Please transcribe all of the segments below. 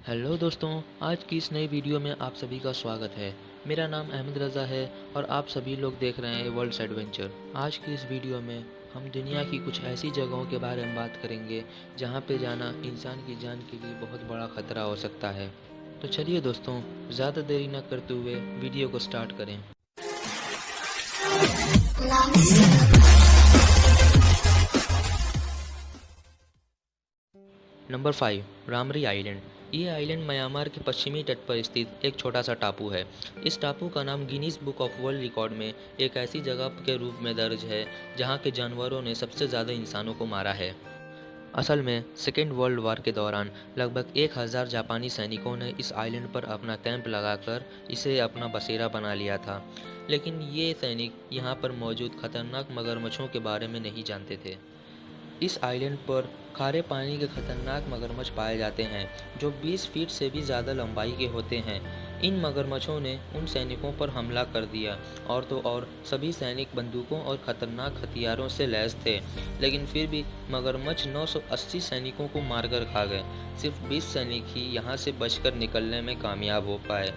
Hello दोस्तों, आज की इस नई वीडियो में आप सभी का स्वागत है। मेरा नाम अहमद रज़ा है और आप सभी लोग देख रहे हैं वर्ल्ड्स एडवेंचर। आज की इस वीडियो में हम दुनिया की कुछ ऐसी जगहों के बारे में बात करेंगे जहां पे जाना इंसान की जान के लिए बहुत बड़ा खतरा हो सकता है। तो चलिए दोस्तों, ज़्यादा देरी न करते हुए वीडियो को स्टार्ट करें। नंबर 5, रामरी आइलैंड। ये आइलैंड म्यांमार के पश्चिमी तट पर स्थित एक छोटा सा टापू है। इस टापू का नाम Guinness book of world record में एक ऐसी जगह के रूप में दर्ज है जहाँ के जानवरों ने सबसे ज़्यादा इंसानों को मारा है। असल में सेकेंड वर्ल्ड वार के दौरान लगभग 1000 जापानी सैनिकों ने इस आइलैंड पर अपना कैंप लगाकर इसे अपना बसेरा बना लिया था। लेकिन ये सैनिक यहाँ पर मौजूद खतरनाक मगरमच्छों के बारे में नहीं जानते थे। इस आइलैंड पर खारे पानी के खतरनाक मगरमच्छ पाए जाते हैं जो 20 फीट से भी ज़्यादा लंबाई के होते हैं। इन मगरमच्छों ने उन सैनिकों पर हमला कर दिया और तो और सभी सैनिक बंदूकों और ख़तरनाक हथियारों से लैस थे, लेकिन फिर भी मगरमच्छ 980 सैनिकों को मारकर खा गए। सिर्फ 20 सैनिक ही यहाँ से बचकर निकलने में कामयाब हो पाए।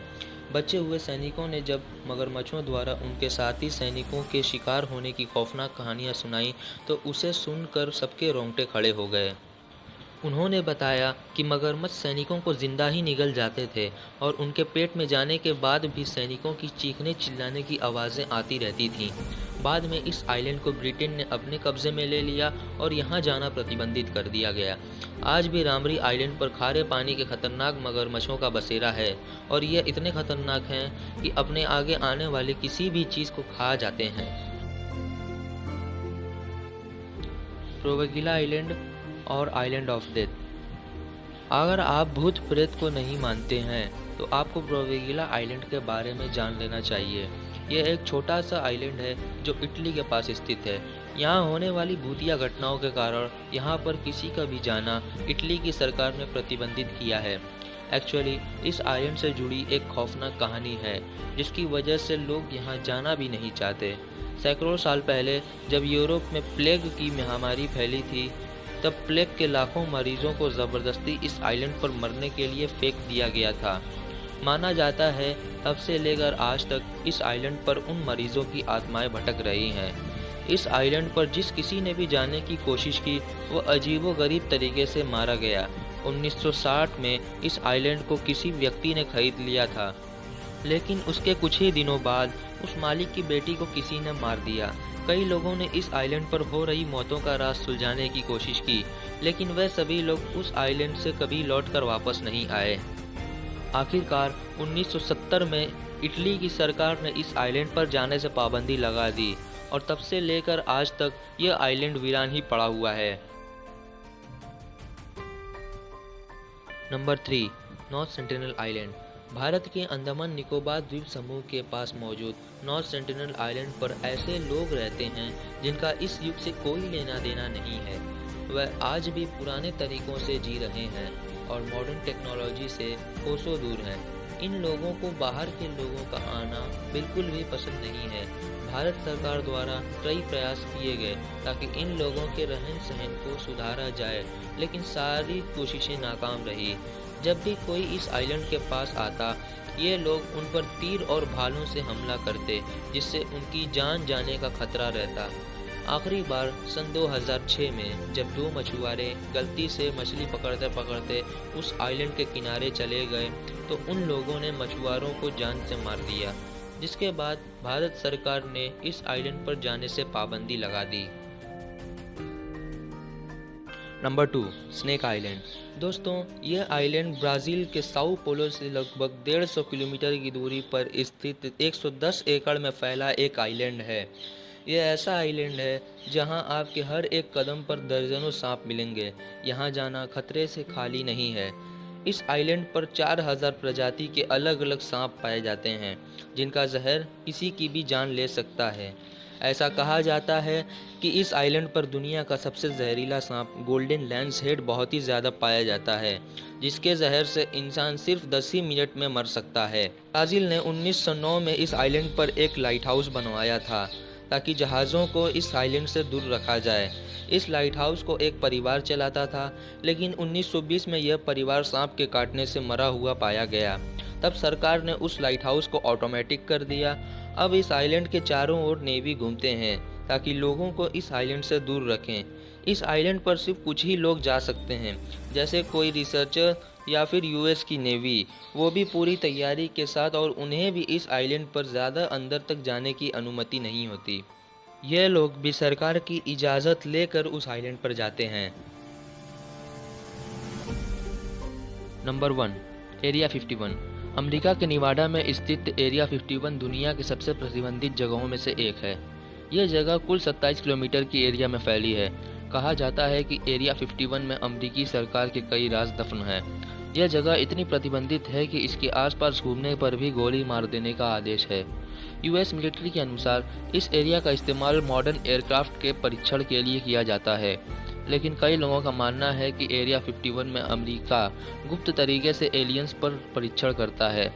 बचे हुए सैनिकों ने जब मगरमच्छों द्वारा उनके साथी सैनिकों के शिकार होने की खौफनाक कहानियाँ सुनाई तो उसे सुनकर सबके रोंगटे खड़े हो गए। उन्होंने बताया कि मगरमच्छ सैनिकों को जिंदा ही निगल जाते थे और उनके पेट में जाने के बाद भी सैनिकों की चीखने चिल्लाने की आवाज़ें आती रहती थीं। बाद में इस आइलैंड को ब्रिटेन ने अपने कब्जे में ले लिया और यहाँ जाना प्रतिबंधित कर दिया गया। आज भी रामरी आइलैंड पर खारे पानी के खतरनाक मगरमच्छों का बसेरा है और ये इतने खतरनाक हैं कि अपने आगे आने वाली किसी भी चीज़ को खा जाते हैं। प्रोवेगिला आइलैंड और आइलैंड ऑफ डेथ। अगर आप भूत प्रेत को नहीं मानते हैं तो आपको प्रोवेगिला आइलैंड के बारे में जान लेना चाहिए। यह एक छोटा सा आइलैंड है जो इटली के पास स्थित है। यहाँ होने वाली भूतिया घटनाओं के कारण यहाँ पर किसी का भी जाना इटली की सरकार ने प्रतिबंधित किया है। एक्चुअली इस आइलैंड से जुड़ी एक खौफनाक कहानी है जिसकी वजह से लोग यहाँ जाना भी नहीं चाहते। सैकड़ों साल पहले जब यूरोप में प्लेग की महामारी फैली थी तब प्लेग के लाखों मरीजों को ज़बरदस्ती इस आइलैंड पर मरने के लिए फेंक दिया गया था। माना जाता है तब से लेकर आज तक इस आइलैंड पर उन मरीजों की आत्माएं भटक रही हैं। इस आइलैंड पर जिस किसी ने भी जाने की कोशिश की वो अजीबोगरीब तरीके से मारा गया। 1960 में इस आइलैंड को किसी व्यक्ति ने खरीद लिया था, लेकिन उसके कुछ ही दिनों बाद उस मालिक की बेटी को किसी ने मार दिया। कई लोगों ने इस आइलैंड पर हो रही मौतों का राज सुलझाने की कोशिश की, लेकिन वह सभी लोग उस आइलैंड से कभी लौटकर वापस नहीं आए। आखिरकार 1970 में इटली की सरकार ने इस आइलैंड पर जाने से पाबंदी लगा दी और तब से लेकर आज तक यह आइलैंड वीरान ही पड़ा हुआ है। Number 3, north sentinel island. Bharat के अंडमान निकोबार द्वीप समूह के पास मौजूद नॉर्थ सेंटिनल आइलैंड पर ऐसे लोग रहते हैं जिनका इस युग से कोई लेना देना नहीं है। वह आज भी पुराने तरीकों से जी रहे हैं और मॉडर्न टेक्नोलॉजी से कोसों दूर हैं। इन लोगों को बाहर के लोगों का आना बिल्कुल भी पसंद नहीं है। भारत सरकार द्वारा कई प्रयास किए गए ताकि इन लोगों के रहन सहन को सुधारा जाए, लेकिन सारी कोशिशें नाकाम रही। जब भी कोई इस आइलैंड के पास आता, ये लोग उन पर तीर और भालों से हमला करते, जिससे उनकी जान जाने का खतरा रहता। आखिरी बार सन 2006 में जब 2 मछुआरे गलती से मछली पकड़ते पकड़ते उस आइलैंड के किनारे चले गए तो उन लोगों ने मछुआरों को जान से मार दिया, जिसके बाद भारत सरकार ने इस आइलैंड पर जाने से पाबंदी लगा दी। Number 2, snake island. दोस्तों, यह आइलैंड ब्राज़ील के साओ पोलो से लगभग 150 किलोमीटर की दूरी पर स्थित 110 एकड़ में फैला एक आइलैंड है। यह ऐसा आइलैंड है जहां आपके हर एक कदम पर दर्जनों सांप मिलेंगे। यहां जाना खतरे से खाली नहीं है। इस आइलैंड पर 4000 प्रजाति के अलग अलग सांप पाए जाते हैं जिनका जहर किसी की भी जान ले सकता है। ऐसा कहा जाता है कि इस आइलैंड पर दुनिया का सबसे जहरीला सांप गोल्डन लैंस हेड बहुत ही ज़्यादा पाया जाता है, जिसके जहर से इंसान सिर्फ 10 ही मिनट में मर सकता है। ब्राज़ील ने 1909 में इस आइलैंड पर एक लाइट हाउस बनवाया था ताकि जहाज़ों को इस आइलैंड से दूर रखा जाए। इस लाइट हाउस को एक परिवार चलाता था, लेकिन 1920 में यह परिवार सांप के काटने से मरा हुआ पाया गया। तब सरकार ने उस लाइट हाउस को ऑटोमेटिक कर दिया। अब इस आइलैंड के चारों ओर नेवी घूमते हैं ताकि लोगों को इस आइलैंड से दूर रखें। इस आइलैंड पर सिर्फ कुछ ही लोग जा सकते हैं, जैसे कोई रिसर्चर या फिर यूएस की नेवी, वो भी पूरी तैयारी के साथ, और उन्हें भी इस आइलैंड पर ज़्यादा अंदर तक जाने की अनुमति नहीं होती। ये लोग भी सरकार की इजाज़त लेकर उस आइलैंड पर जाते हैं। Number 1, area 51। अमेरिका के निवाडा में स्थित एरिया 51 दुनिया की सबसे प्रतिबंधित जगहों में से एक है। यह जगह कुल 27 किलोमीटर की एरिया में फैली है। कहा जाता है कि एरिया 51 में अमेरिकी सरकार के कई राज दफन हैं। यह जगह इतनी प्रतिबंधित है कि इसके आसपास घूमने पर भी गोली मार देने का आदेश है। यूएस मिलिट्री के अनुसार इस एरिया का इस्तेमाल मॉडर्न एयरक्राफ्ट के परीक्षण के लिए किया जाता है, लेकिन कई लोगों का मानना है कि एरिया 51 में अमेरिका गुप्त तरीके से एलियंस पर परीक्षण करता है।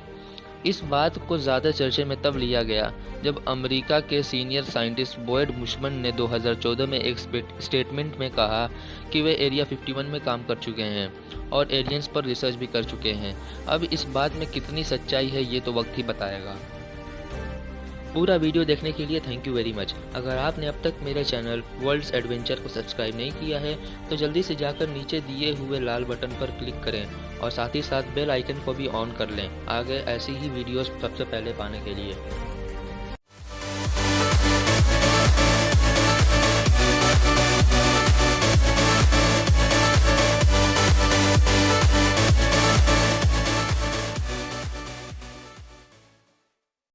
इस बात को ज़्यादा चर्चे में तब लिया गया जब अमेरिका के सीनियर साइंटिस्ट बॉयड बुशमन ने 2014 में एक स्टेटमेंट में कहा कि वे एरिया 51 में काम कर चुके हैं और एलियंस पर रिसर्च भी कर चुके हैं। अब इस बात में कितनी सच्चाई है ये तो वक्त ही बताएगा। पूरा वीडियो देखने के लिए थैंक यू वेरी मच। अगर आपने अब तक मेरे चैनल वर्ल्ड्स एडवेंचर को सब्सक्राइब नहीं किया है तो जल्दी से जाकर नीचे दिए हुए लाल बटन पर क्लिक करें और साथ ही साथ बेल आइकन को भी ऑन कर लें, आगे ऐसी ही वीडियोस सबसे पहले पाने के लिए।